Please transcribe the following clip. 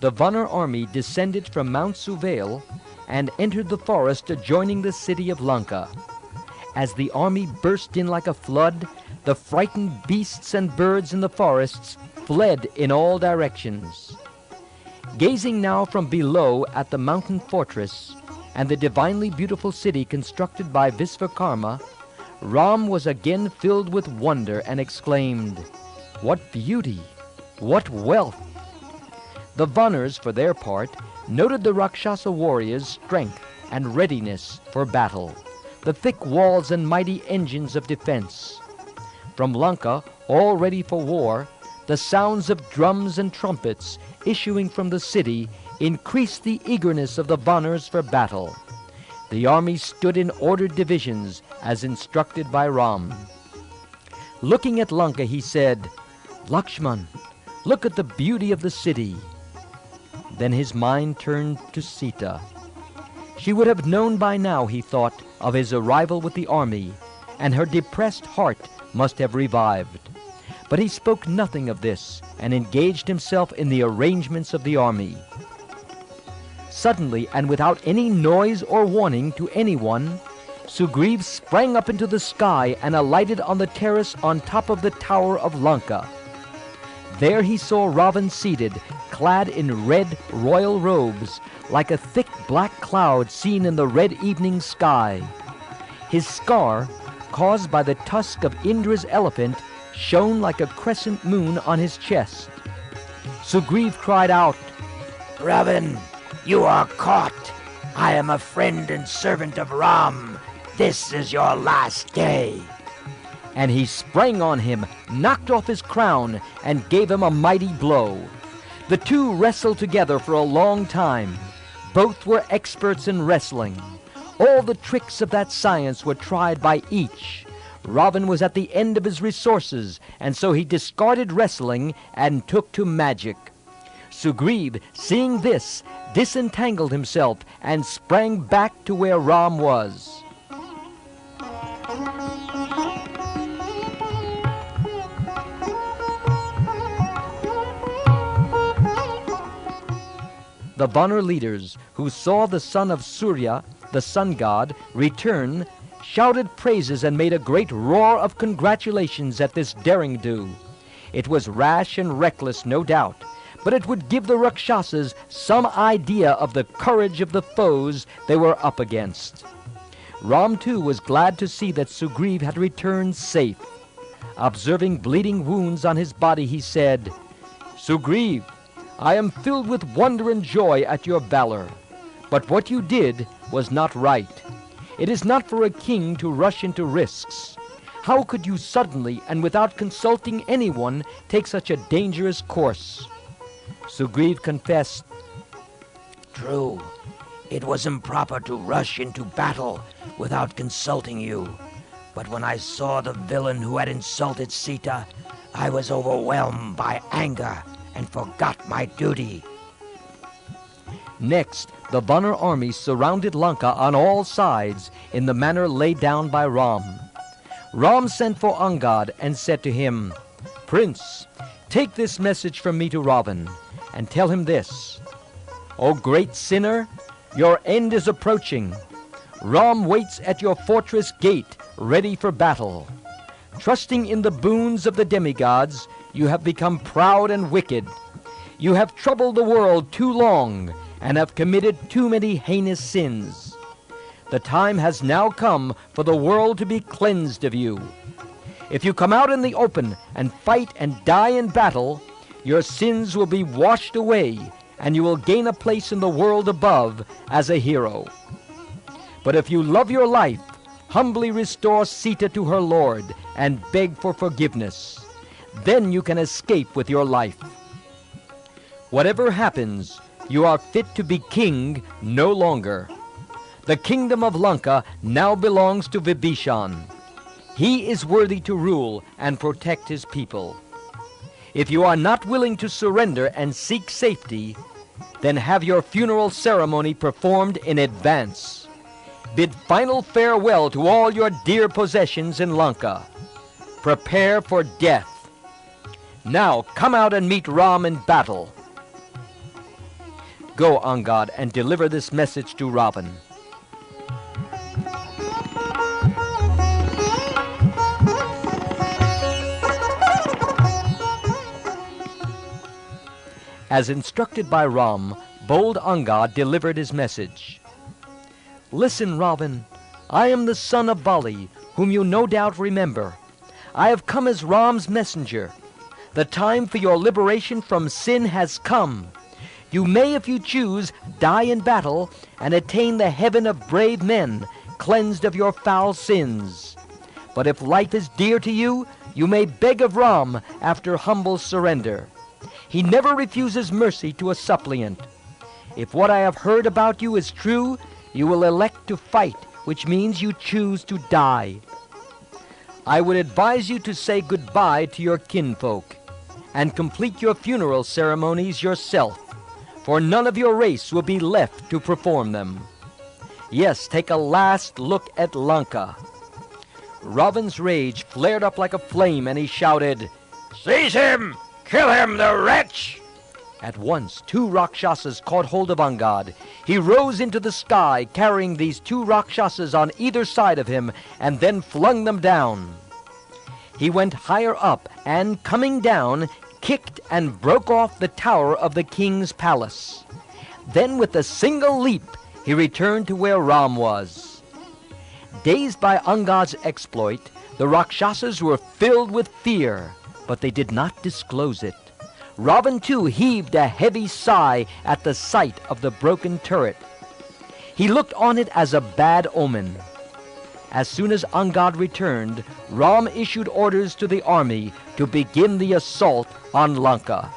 the Vanar army descended from Mount Suvail and entered the forest adjoining the city of Lanka. As the army burst in like a flood, the frightened beasts and birds in the forests fled in all directions. Gazing now from below at the mountain fortress and the divinely beautiful city constructed by Visvakarma, Ram was again filled with wonder and exclaimed, "What beauty! What wealth!" The Vanars, for their part, noted the Rakshasa warriors' strength and readiness for battle, the thick walls and mighty engines of defense. From Lanka, all ready for war, the sounds of drums and trumpets issuing from the city increased the eagerness of the Vanars for battle. The army stood in ordered divisions as instructed by Ram. Looking at Lanka, he said, "Lakshman, look at the beauty of the city." Then his mind turned to Sita. She would have known by now, he thought, of his arrival with the army, and her depressed heart must have revived. But he spoke nothing of this and engaged himself in the arrangements of the army. Suddenly, and without any noise or warning to anyone, Sugriv sprang up into the sky and alighted on the terrace on top of the tower of Lanka. There he saw Ravan seated, clad in red royal robes, like a thick black cloud seen in the red evening sky. His scar, caused by the tusk of Indra's elephant, shone like a crescent moon on his chest. Sugriv cried out, "Ravan, you are caught. I am a friend and servant of Ram. This is your last day." And he sprang on him, knocked off his crown, and gave him a mighty blow. The two wrestled together for a long time. Both were experts in wrestling. All the tricks of that science were tried by each. Ravan was at the end of his resources, and so he discarded wrestling and took to magic. Sugriv, seeing this, disentangled himself and sprang back to where Ram was. The Vanar leaders, who saw the son of Surya, the sun god, return, shouted praises and made a great roar of congratulations at this daring-do. It was rash and reckless, no doubt, but it would give the Rakshasas some idea of the courage of the foes they were up against. Ram, too, was glad to see that Sugriv had returned safe. Observing bleeding wounds on his body, he said, "Sugriv, I am filled with wonder and joy at your valor. But what you did was not right. It is not for a king to rush into risks. How could you suddenly and without consulting anyone take such a dangerous course?" Sugriv confessed, "True, it was improper to rush into battle without consulting you. But when I saw the villain who had insulted Sita, I was overwhelmed by anger and forgot my duty." Next, the Vanar army surrounded Lanka on all sides in the manner laid down by Ram. Ram sent for Angad and said to him, "Prince, take this message from me to Ravan, and tell him this. O great sinner, your end is approaching. Ram waits at your fortress gate, ready for battle. Trusting in the boons of the demigods, you have become proud and wicked. You have troubled the world too long, and have committed too many heinous sins. The time has now come for the world to be cleansed of you. If you come out in the open and fight and die in battle, your sins will be washed away, and you will gain a place in the world above as a hero. But if you love your life, humbly restore Sita to her lord and beg for forgiveness. Then you can escape with your life. Whatever happens, you are fit to be king no longer. The kingdom of Lanka now belongs to Vibhishan. He is worthy to rule and protect his people. If you are not willing to surrender and seek safety, then have your funeral ceremony performed in advance. Bid final farewell to all your dear possessions in Lanka. Prepare for death. Now come out and meet Ram in battle." Go, Angad, and deliver this message to Ravan. As instructed by Ram, bold Angad delivered his message. Listen, Ravan, I am the son of Bali, whom you no doubt remember. I have come as Ram's messenger. The time for your liberation from sin has come. You may, if you choose, die in battle and attain the heaven of brave men, cleansed of your foul sins. But if life is dear to you, you may beg of Ram after humble surrender. He never refuses mercy to a suppliant. If what I have heard about you is true, you will elect to fight, which means you choose to die. I would advise you to say goodbye to your kinfolk and complete your funeral ceremonies yourself, for none of your race will be left to perform them. Yes, take a last look at Lanka. Ravan's rage flared up like a flame, and he shouted, "Seize him! Kill him, the wretch!" At once, 2 Rakshasas caught hold of Angad. He rose into the sky, carrying these 2 Rakshasas on either side of him, and then flung them down. He went higher up, and coming down, kicked and broke off the tower of the king's palace. Then with a single leap, he returned to where Ram was. Dazed by Angad's exploit, the Rakshasas were filled with fear, but they did not disclose it. Ravan too heaved a heavy sigh at the sight of the broken turret. He looked on it as a bad omen. As soon as Angad returned, Ram issued orders to the army to begin the assault on Lanka.